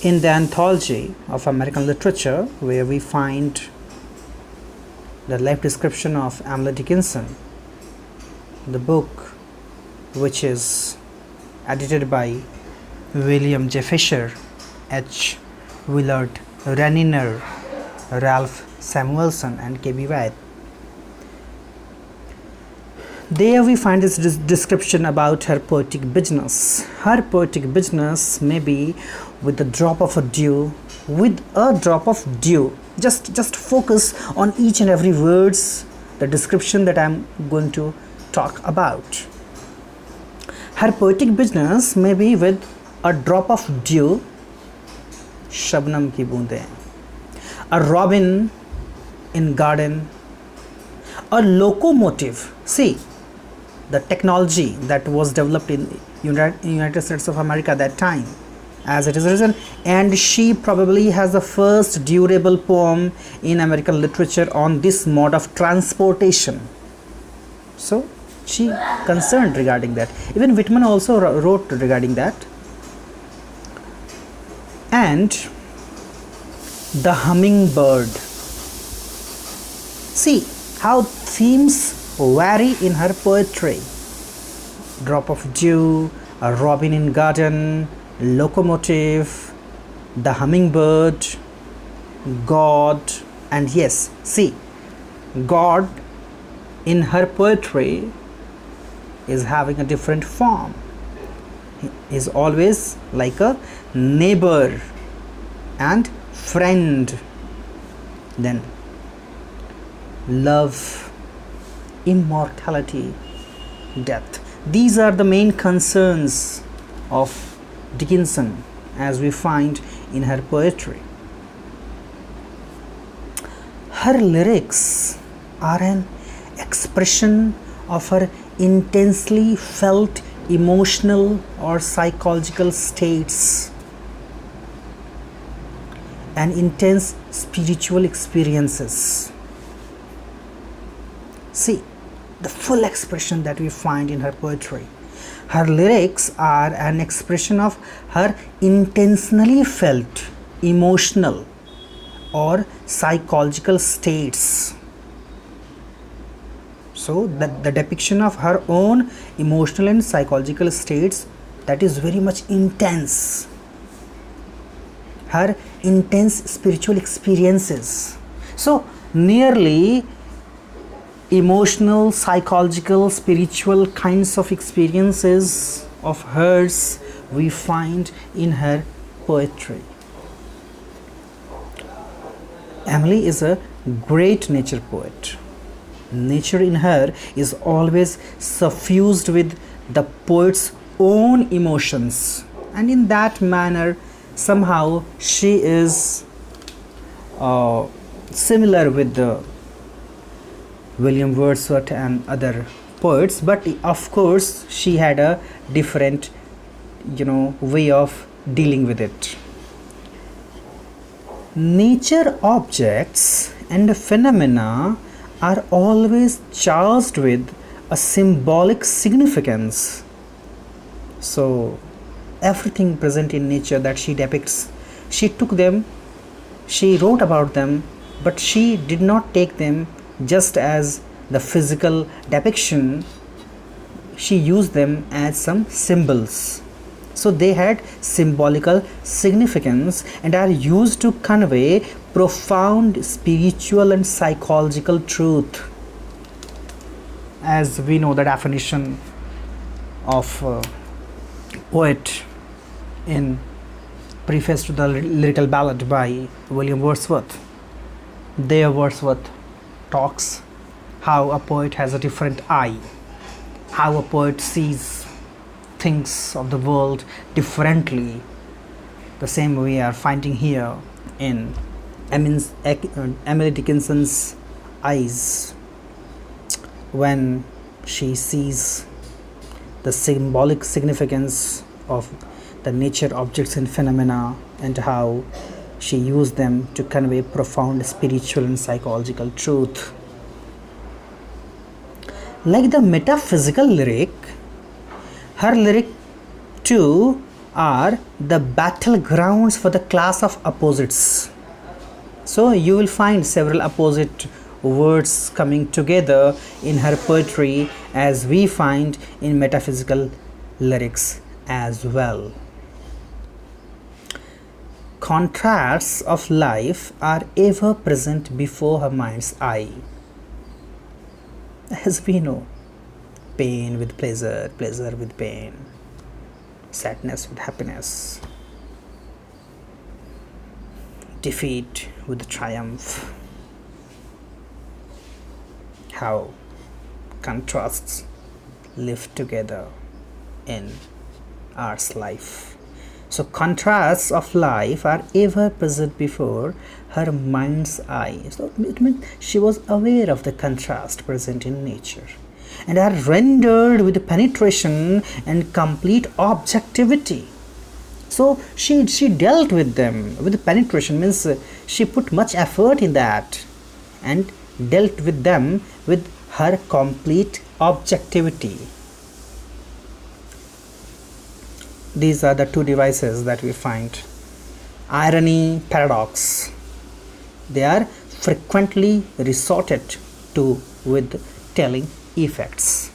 In the anthology of American literature, where we find the life description of Emily Dickinson, the book which is edited by William J. Fisher, H. Willard Reniner, Ralph Samuelson, and K.B. White. There we find this description about her poetic business. Her poetic business may be with a drop of a dew, with a drop of dew. Just focus on each and every words, the description that I'm going to talk about. Her poetic business may be with a drop of dew, Shabnam ki boondein, a robin in garden, a locomotive. See, the technology that was developed in United States of America at that time, as it is written, and she probably has the first durable poem in American literature on this mode of transportation. So she concerned regarding that. Even Whitman also wrote regarding that. And the hummingbird. See how themes vary in her poetry. Drop of dew, a robin in garden, locomotive, the hummingbird, God, and yes, see, God in her poetry is having a different form. He is always like a neighbor and friend. Then love, immortality, death. These are the main concerns of Dickinson as we find in her poetry. Her lyrics are an expression of her intensely felt emotional or psychological states and intense spiritual experiences. See, the full expression that we find in her poetry. Her lyrics are an expression of her intentionally felt emotional or psychological states. So the depiction of her own emotional and psychological states, that is very much intense. Her intense spiritual experiences. So nearly emotional, psychological, spiritual kinds of experiences of hers we find in her poetry. Emily is a great nature poet. Nature in her is always suffused with the poet's own emotions, and in that manner somehow she is similar with the William Wordsworth and other poets, but of course she had a different way of dealing with it. Nature objects and phenomena are always charged with a symbolic significance. So everything present in nature that she depicts, she took them, she wrote about them, but she did not take them just as the physical depiction. She used them as some symbols. So they had symbolical significance and are used to convey profound spiritual and psychological truth. As we know the definition of poet in preface to the lyrical ballad by William Wordsworth. There Wordsworth talks how a poet has a different eye, how a poet sees things of the world differently. The same we are finding here in Emily Dickinson's eyes when she sees the symbolic significance of the nature objects and phenomena and how she used them to convey profound spiritual and psychological truth. Like the metaphysical lyric, her lyric too are the battlegrounds for the class of opposites. So you will find several opposite words coming together in her poetry, as we find in metaphysical lyrics as well. Contrasts of life are ever present before her mind's eye. As we know, pain with pleasure, pleasure with pain, sadness with happiness, defeat with triumph. How contrasts live together in our life. So contrasts of life are ever present before her mind's eye. So it means she was aware of the contrast present in nature and are rendered with penetration and complete objectivity. So she dealt with them with penetration, means she put much effort in that and dealt with them with her complete objectivity. These are the two devices that we find. Irony, paradox. They are frequently resorted to with telling effects.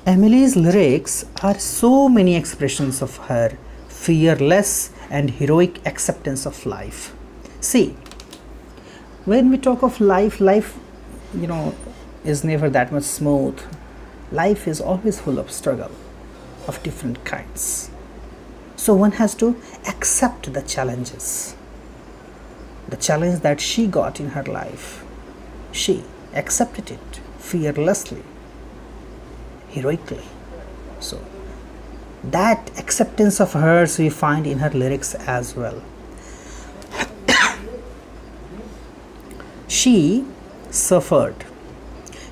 Emily's lyrics are so many expressions of her fearless and heroic acceptance of life. See, when we talk of life, is never that much smooth. Life is always full of struggle of different kinds. So one has to accept the challenges. The challenge that she got in her life, she accepted it fearlessly, heroically. So that acceptance of hers we find in her lyrics as well. She suffered.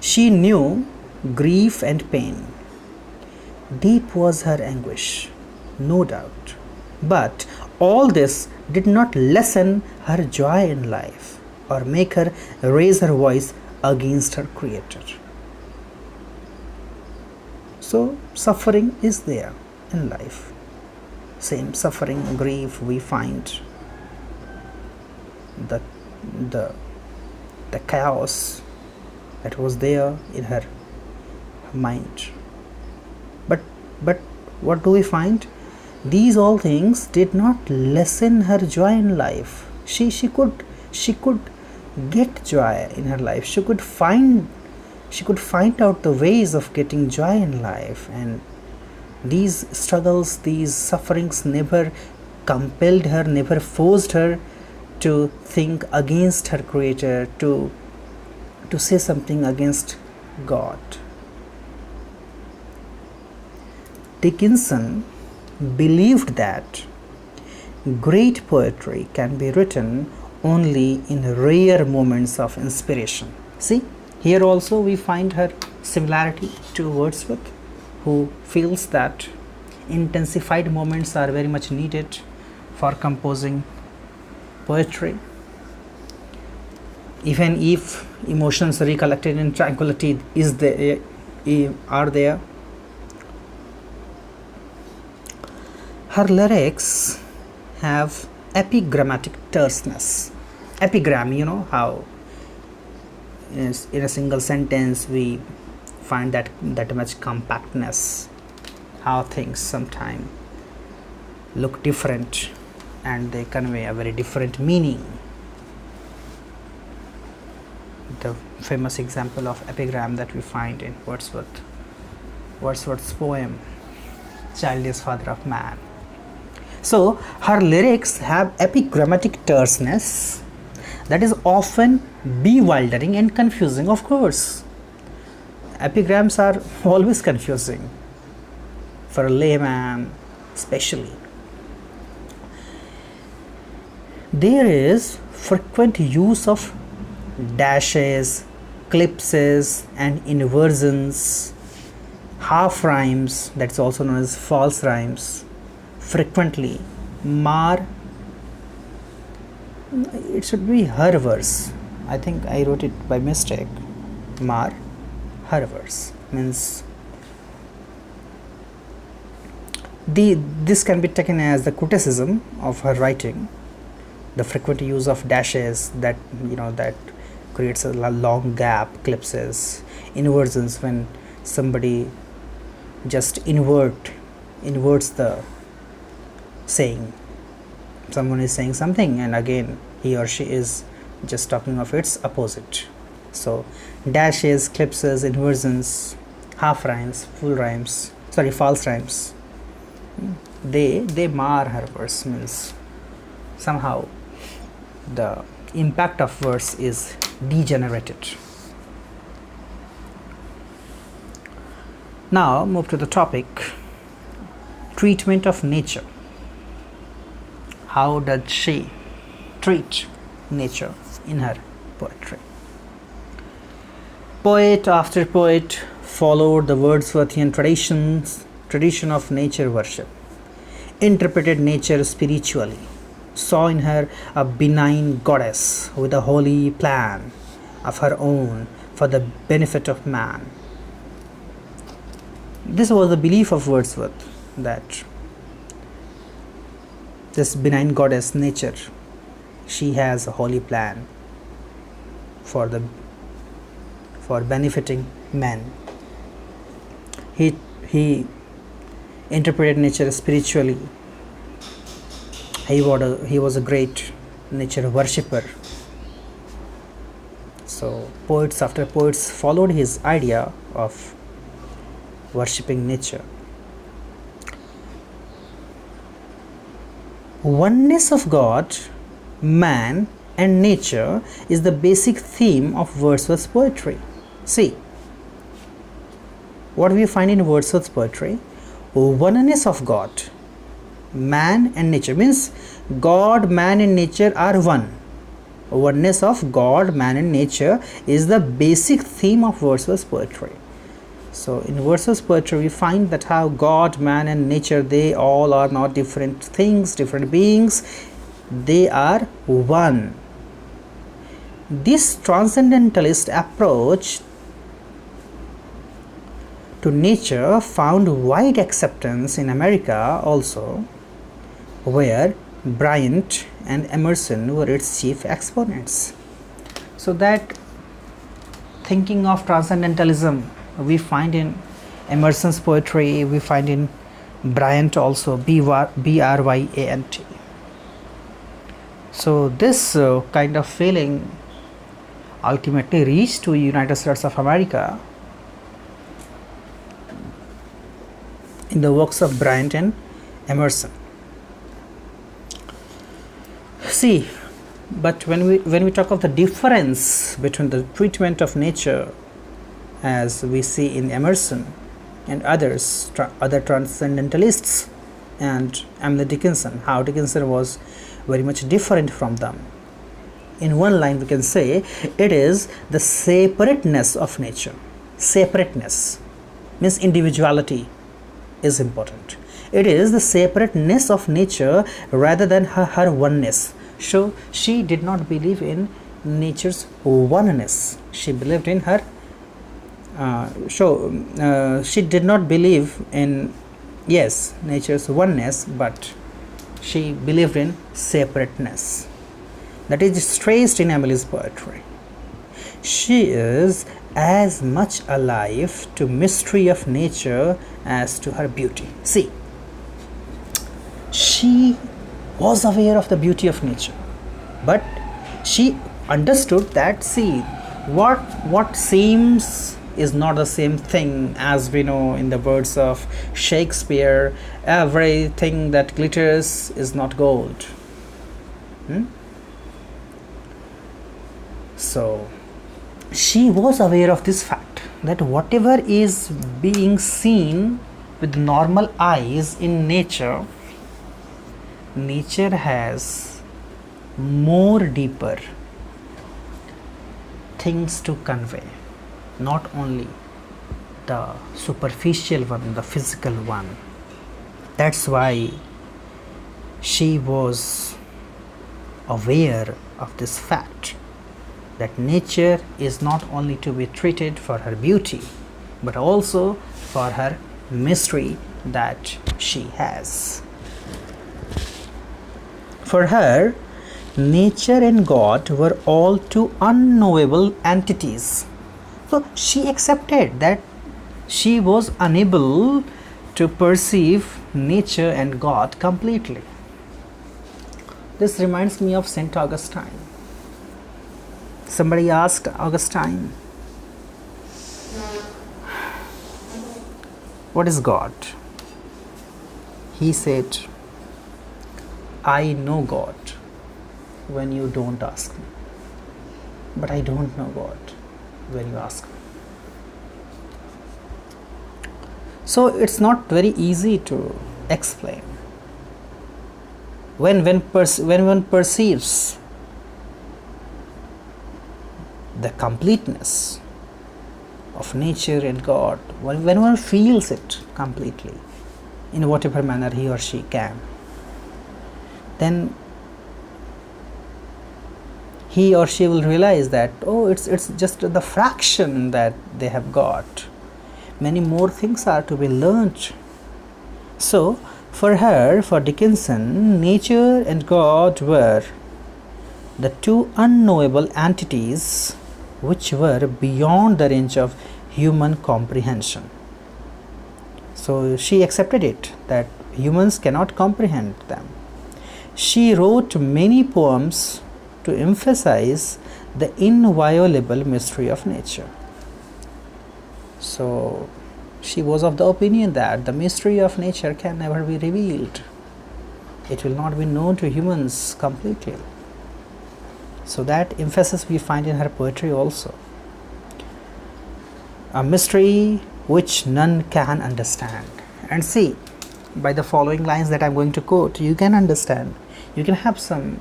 She knew grief and pain. Deep was her anguish, no doubt. But all this did not lessen her joy in life or make her raise her voice against her Creator. So suffering is there in life. Same suffering, grief we find. The chaos that was there in her mind. But what do we find? These all things did not lessen her joy in life. She could get joy in her life. She could find out the ways of getting joy in life, and these struggles, these sufferings never compelled her, never forced her to think against her Creator, to say something against God. Dickinson believed that great poetry can be written only in rare moments of inspiration. See, here also we find her similarity to Wordsworth, who feels that intensified moments are very much needed for composing poetry. Even if emotions recollected in tranquility are there. Her lyrics have epigrammatic terseness. Epigram, you know how in a single sentence we find that much compactness, how things sometimes look different and they convey a very different meaning. The famous example of epigram that we find in Wordsworth's poem, Child is Father of Man. So her lyrics have epigrammatic terseness that is often bewildering and confusing, of course. Epigrams are always confusing for a layman especially. There is frequent use of dashes, ellipses and inversions, half rhymes, that's also known as false rhymes, frequently mar. It should be her verse. I think I wrote it by mistake. Mar her verse means This can be taken as the criticism of her writing, the frequent use of dashes that that creates a long gap, ellipses, inversions when somebody just inverts the saying. Someone is saying something and again he or she is just talking of its opposite. So dashes, ellipses, inversions, half rhymes, false rhymes, they mar her verse, means somehow the impact of verse is degenerated. Now move to the topic, treatment of nature. How does she treat nature in her poetry? Poet after poet followed the Wordsworthian tradition of nature worship, interpreted nature spiritually, saw in her a benign goddess with a holy plan of her own for the benefit of man. This was the belief of Wordsworth, that this benign goddess nature, she has a holy plan for benefiting men. He interpreted nature spiritually. He was a great nature worshipper. So poets after poets followed his idea of worshipping nature. Oneness of God, man and nature is the basic theme of Wordsworth's poetry. See, what we find in Wordsworth's poetry, oneness of God, man and nature, means God, man and nature are one. Oneness of God, man and nature is the basic theme of Wordsworth's poetry. So in Wordsworth's poetry we find that how God, man and nature, they all are not different things, different beings, they are one. This transcendentalist approach to nature found wide acceptance in America also, where Bryant and Emerson were its chief exponents. So that thinking of transcendentalism we find in Emerson's poetry, we find in Bryant also, Bryant. So this kind of feeling ultimately reached to United States of America in the works of Bryant and Emerson. See, but when we talk of the difference between the treatment of nature as we see in Emerson and other transcendentalists and Emily Dickinson, how Dickinson was very much different from them. In one line we can say it is the separateness of nature. Separateness means individuality is important. It is the separateness of nature rather than her oneness. So she did not believe in nature's oneness. She believed in her she did not believe in nature's oneness, but she believed in separateness. That is traced in Emily's poetry. She is as much alive to mystery of nature as to her beauty. See, she was aware of the beauty of nature, but she understood that, see, what seems is not the same thing. As we know in the words of Shakespeare, everything that glitters is not gold. So she was aware of this fact, that whatever is being seen with normal eyes in nature, nature has more deeper things to convey, not only the superficial one, the physical one. That's why she was aware of this fact, that nature is not only to be treated for her beauty, but also for her mystery that she has. For her, nature and God were all two unknowable entities. So she accepted that she was unable to perceive nature and God completely. This reminds me of Saint Augustine. Somebody asked Augustine, "What is God?" He said, "I know God when you don't ask me, but I don't know God when you ask me." So it's not very easy to explain. When one perceives the completeness of nature and God, when one feels it completely in whatever manner he or she can, then he or she will realize that, oh, it's just the fraction that they have got. Many more things are to be learnt. So for her, for Dickinson, nature and God were the two unknowable entities which were beyond the range of human comprehension. So she accepted it, that humans cannot comprehend them. She wrote many poems to emphasize the inviolable mystery of nature. So she was of the opinion that the mystery of nature can never be revealed. It will not be known to humans completely. So that emphasis we find in her poetry also. A mystery which none can understand. And see, by the following lines that I am going to quote, you can understand, you can have some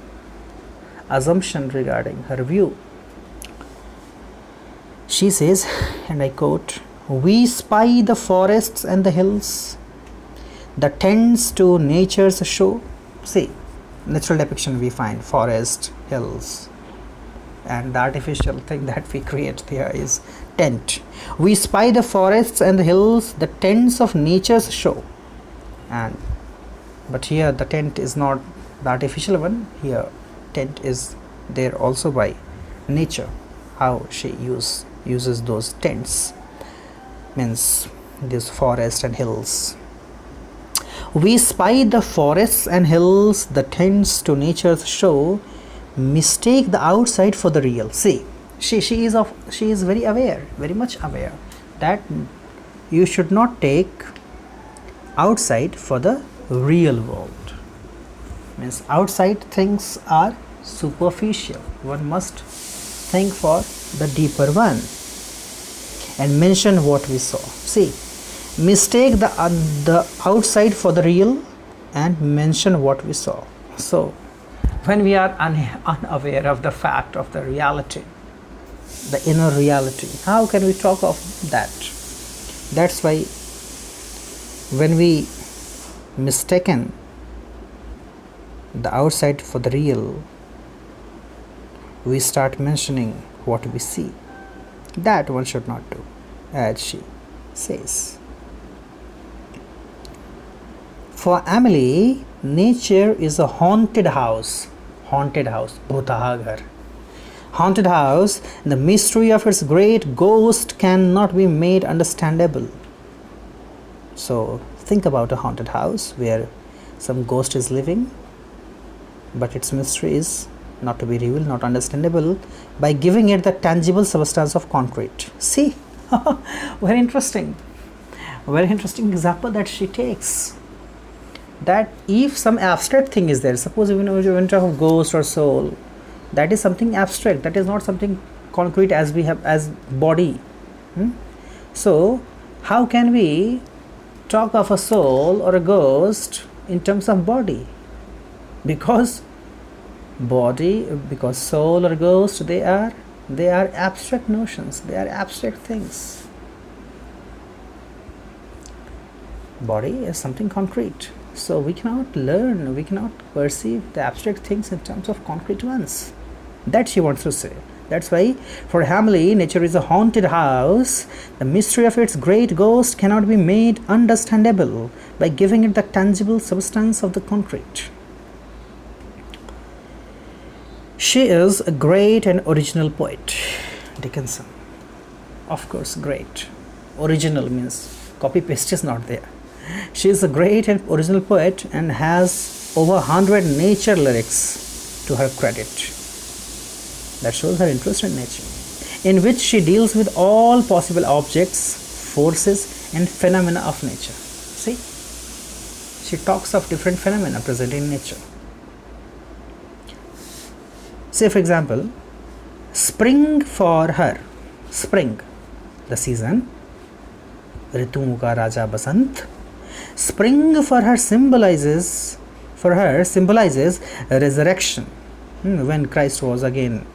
assumption regarding her view. She says, and I quote, "We spy the forests and the hills, the tents to nature's show." See, natural depiction we find forest, hills, and the artificial thing that we create there is tent. "We spy the forests and the hills, the tents of nature's show." But here the tent is not the artificial one. Here tent is there also by nature, how she uses those tents, means this forest and hills. "We spy the forests and hills, the tents to nature's show, mistake the outside for the real." See, she is very aware, very much aware that you should not take outside for the real world. Means outside things are superficial. One must think for the deeper one and mention what we saw. See, mistake the outside for the real and mention what we saw. So when we are unaware of the fact of the reality, the inner reality, how can we talk of that? That's why when we mistaken the outside for the real, we start mentioning what we see. That one should not do, as she says. For Emily, nature is a haunted house. Haunted house, bhutaghar. Haunted house, the mystery of its great ghost cannot be made understandable. So think about a haunted house where some ghost is living, but its mystery is not to be revealed, not understandable, by giving it the tangible substance of concrete. See, very interesting example that she takes. That if some abstract thing is there, suppose even when you talk of ghost or soul, that is something abstract, that is not something concrete as we have as body. So how can we talk of a soul or a ghost in terms of body? Because soul or ghost, they are abstract notions, they are abstract things. Body is something concrete. So we cannot perceive the abstract things in terms of concrete ones. That she wants to say. That's why for Hamley, nature is a haunted house. The mystery of its great ghost cannot be made understandable by giving it the tangible substance of the concrete. She is a great and original poet. Dickinson. Of course, great. Original means copy paste is not there. She is a great and original poet and has over 100 nature lyrics to her credit. That shows her interest in nature, in which she deals with all possible objects, forces, and phenomena of nature. See, she talks of different phenomena present in nature. Say, for example, spring for her, spring, the season, Rituon ka Raja Basant. Spring for her symbolizes resurrection, when Christ was again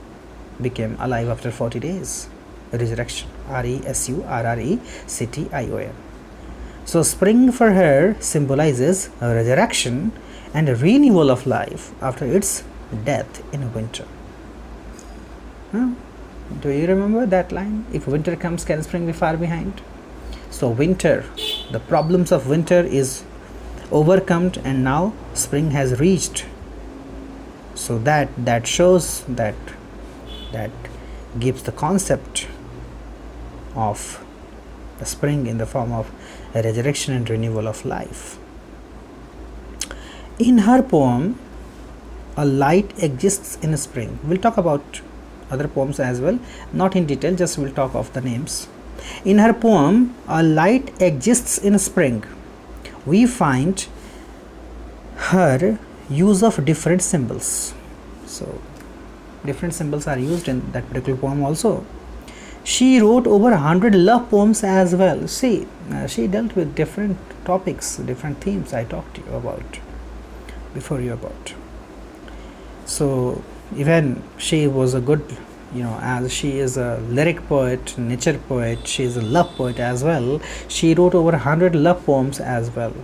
became alive after 40 days. Resurrection, RESURRECTION. So spring for her symbolizes a resurrection and a renewal of life after its death in winter. Do you remember that line? If winter comes, can spring be far behind? So winter, the problems of winter is overcome, and now spring has reached. So that shows that gives the concept of the spring in the form of a resurrection and renewal of life. In her poem, a light exists in spring. We'll talk about other poems as well, not in detail, just we'll talk of the names. In her poem, a light exists in spring. We find her use of different symbols. So different symbols are used in that particular poem also. She wrote over 100 love poems as well. See, she dealt with different topics, different themes I talked to you about before you about. So even she was a good, as she is a lyric poet, nature poet, she is a love poet as well. She wrote over 100 love poems as well.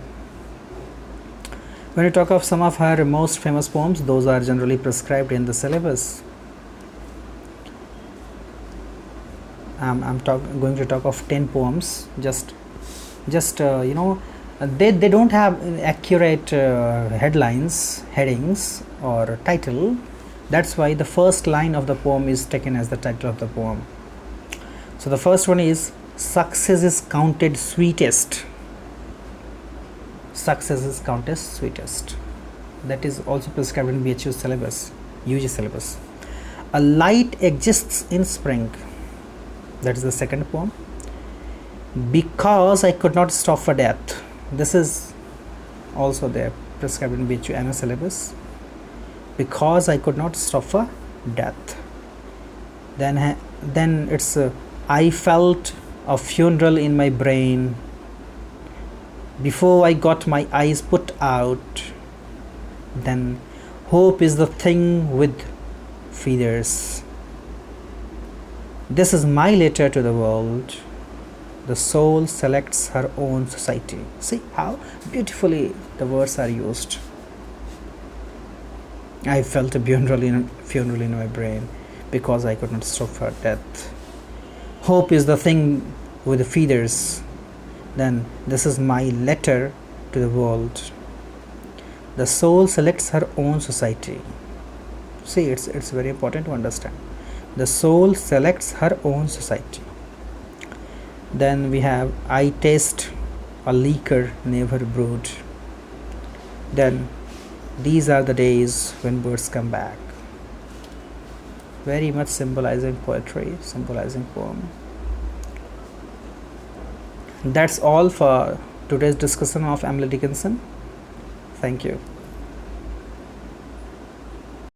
When you talk of some of her most famous poems, those are generally prescribed in the syllabus. I'm going to talk of 10 poems. Just they don't have accurate headlines, headings, or title. That's why the first line of the poem is taken as the title of the poem. So the first one is, success is counted sweetest. Success is counted sweetest. That is also prescribed in BHU syllabus, UG syllabus. A light exists in spring. That is the second poem. Because I could not stop for death. This is also there, prescribed in BHU MS syllabus. Because I could not stop for death. Then it's I felt a funeral in my brain before I got my eyes put out. Then hope is the thing with feathers. This is my letter to the world. The soul selects her own society. See how beautifully the words are used. I felt a funeral in my brain because I could not stop for death. Hope is the thing with the feathers. Then this is my letter to the world. The soul selects her own society. See, it's very important to understand. The soul selects her own society. Then we have, I taste a liquor never brewed. Then these are the days when birds come back. Very much symbolizing poetry, symbolizing poem. That's all for today's discussion of Emily Dickinson. Thank you.